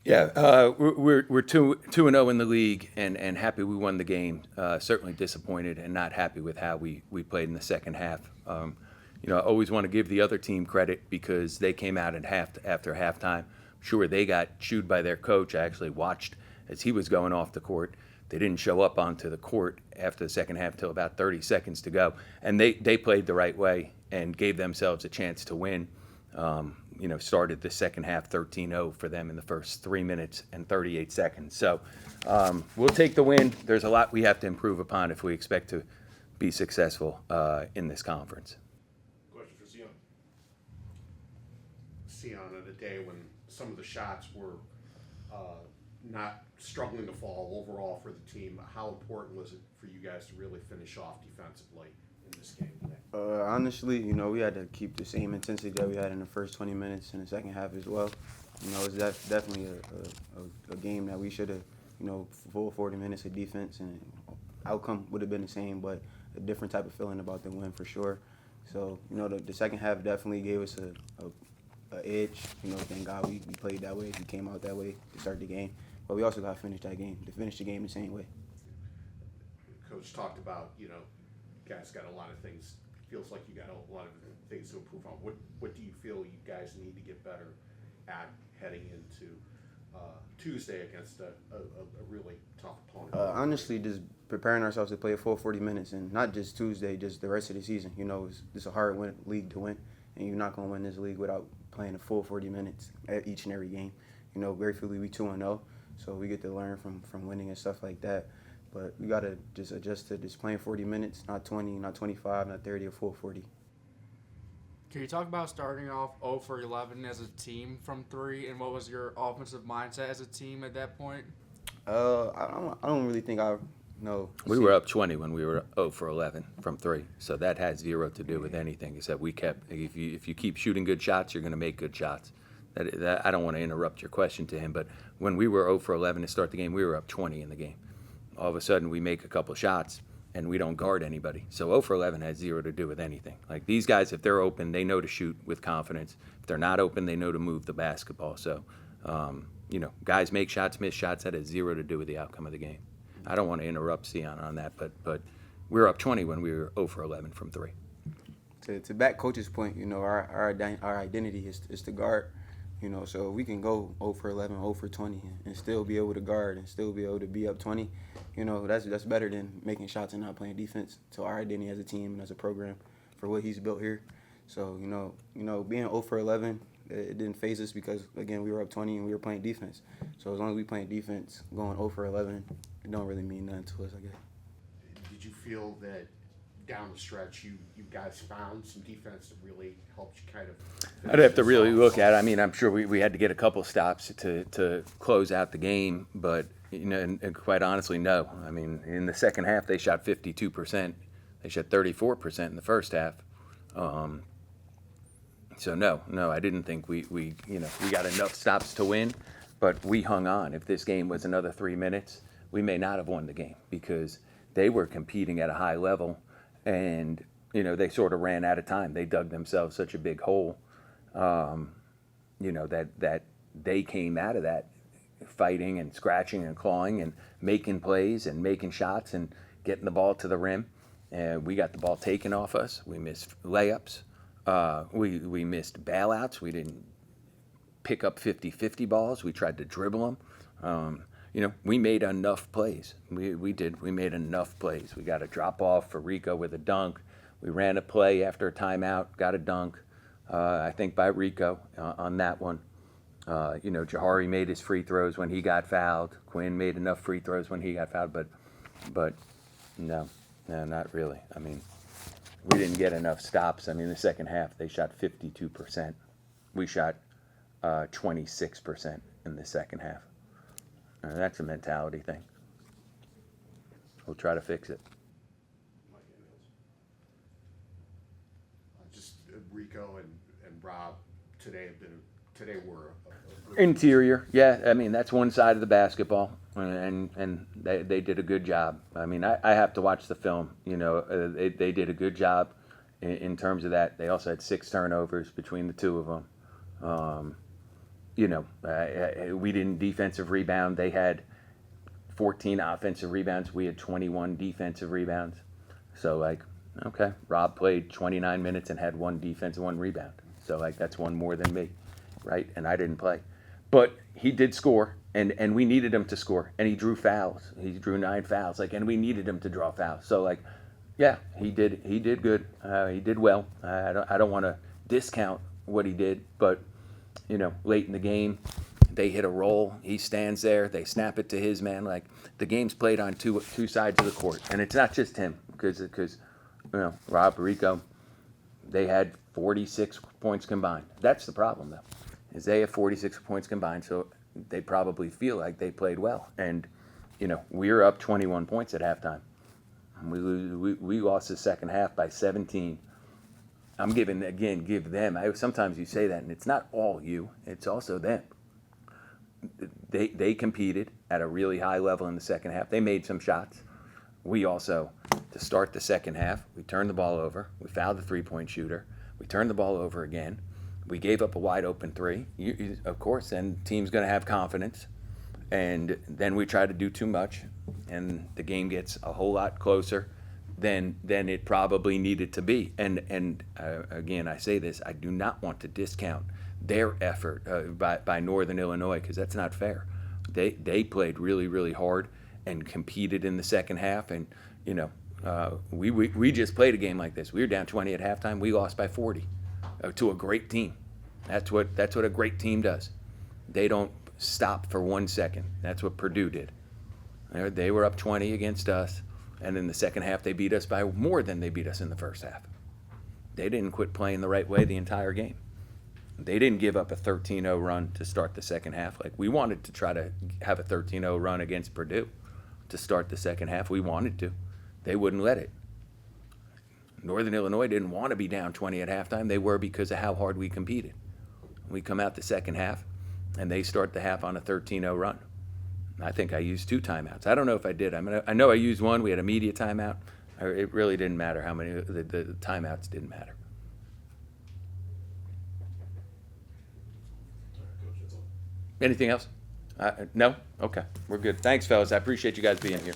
Yeah, we're 2-0 in the league, and happy we won the game. Certainly disappointed and not happy with how we played in the second half. I always want to give the other team credit because they came out after halftime. Sure, they got chewed by their coach. I actually watched as he was going off the court. They didn't show up onto the court after the second half till about 30 seconds to go, and they played the right way and gave themselves a chance to win. Started the second half 13-0 for them in the first 3 minutes and 38 seconds. So we'll take the win. There's a lot we have to improve upon if we expect to be successful in this conference. Question for Cian. Cian, on a day when some of the shots were not struggling to fall overall for the team, how important was it for you guys to really finish off defensively in this game today? Honestly, we had to keep the same intensity that we had in the first 20 minutes in the second half as well. It's definitely a game that we should have, full 40 minutes of defense, and outcome would have been the same, but a different type of feeling about the win for sure. So, the second half definitely gave us a edge. Thank God we played that way. We came out that way to start the game. But we also got to finish that game, to finish the game the same way. Coach talked about, guys got a lot of things. Feels like you got a lot of things to improve on. What do you feel you guys need to get better at heading into Tuesday against a really tough opponent? Honestly, just preparing ourselves to play a full 40 minutes, and not just Tuesday, just the rest of the season. It's a hard league to win, and you're not going to win this league without playing a full 40 minutes at each and every game. Gratefully we 2-0, so we get to learn from winning and stuff like that. But we got to just adjust to just playing 40 minutes, not 20, not 25, not 30, or full 40. Can you talk about starting off 0 for 11 as a team from 3, and what was your offensive mindset as a team at that point? I don't really think I know. We were up 20 when we were 0 for 11 from 3, so that had zero to do with anything. Except we kept. If you keep shooting good shots, you're going to make good shots. That I don't want to interrupt your question to him, but when we were 0 for 11 to start the game, we were up 20 in the game. All of a sudden, we make a couple shots, and we don't guard anybody. So 0 for 11 has zero to do with anything. Like, these guys, if they're open, they know to shoot with confidence. If they're not open, they know to move the basketball. So, guys make shots, miss shots. That has zero to do with the outcome of the game. I don't want to interrupt Cian on that, but we were up 20 when we were 0 for 11 from 3. To back Coach's point, our identity is to guard. So we can go 0 for 11, 0 for 20, and still be able to guard and still be able to be up 20. That's better than making shots and not playing defense. So our identity as a team and as a program for what he's built here. So, being 0 for 11, it didn't faze us because, again, we were up 20 and we were playing defense. So as long as we playing defense, going 0 for 11, it don't really mean nothing to us, I guess. Did you feel that down the stretch you guys found some defense that really helped you kind of... I'd have to really look at it. I mean, I'm sure we had to get a couple stops to close out the game, but and quite honestly, no. I mean, in the second half, they shot 52%. They shot 34% in the first half. So no, I didn't think we got enough stops to win, but we hung on. If this game was another 3 minutes, we may not have won the game because they were competing at a high level, and they sort of ran out of time. They dug themselves such a big hole, that they came out of that fighting and scratching and clawing and making plays and making shots and getting the ball to the rim. And we got the ball taken off us. We missed layups. We missed bailouts. We didn't pick up 50-50 balls. We tried to dribble them. We made enough plays. We did. We made enough plays. We got a drop off for Rico with a dunk. We ran a play after a timeout, got a dunk, I think by Rico on that one. Jahari made his free throws when he got fouled. Quinn made enough free throws when he got fouled, but no, not really. I mean, we didn't get enough stops. I mean, the second half, they shot 52%. We shot 26% in the second half. That's a mentality thing. We'll try to fix it. Just Rico and Rob today were Interior, yeah. I mean, that's one side of the basketball, and they did a good job. I mean, I have to watch the film. They did a good job in terms of that. They also had 6 turnovers between the two of them. we didn't defensive rebound. They had 14 offensive rebounds. We had 21 defensive rebounds. So, like, okay, Rob played 29 minutes and had 1 defense and 1 rebound. So, like, that's 1 more than me, right? And I didn't play. But he did score, and we needed him to score. And he drew fouls. He drew 9 fouls, like, and we needed him to draw fouls. So, like, yeah, he did good. He did well. I don't want to discount what he did, but, late in the game, they hit a roll. He stands there. They snap it to his man. Like, the game's played on two sides of the court, and it's not just him because Rob, Rico, they had 46 points combined. That's the problem, though, is they have 46 points combined, so they probably feel like they played well. And we were up 21 points at halftime. We lost the second half by 17. I'm give them. Sometimes you say that, and it's not all you. It's also them. They competed at a really high level in the second half. They made some shots. We also, to start the second half, we turned the ball over. We fouled the three-point shooter. We turned the ball over again. We gave up a wide-open 3. Of course, then team's going to have confidence. And then we try to do too much, and the game gets a whole lot closer than it probably needed to be. And again, I say this, I do not want to discount their effort by Northern Illinois, because that's not fair. They played really, really hard and competed in the second half. And we just played a game like this. We were down 20 at halftime. We lost by 40 to a great team. That's what a great team does. They don't stop for 1 second. That's what Purdue did. They were up 20 against us, and in the second half they beat us by more than they beat us in the first half. They didn't quit playing the right way the entire game. They didn't give up a 13-0 run to start the second half. Like, we wanted to try to have a 13-0 run against Purdue to start the second half. We wanted to. They wouldn't let it. Northern Illinois didn't want to be down 20 at halftime. They were, because of how hard we competed. We come out the second half, and they start the half on a 13-0 run. I think I used 2 timeouts. I don't know if I did. I know I used 1. We had a media timeout. It really didn't matter how many. The timeouts didn't matter. Anything else? No? Okay. We're good. Thanks, fellas. I appreciate you guys being here.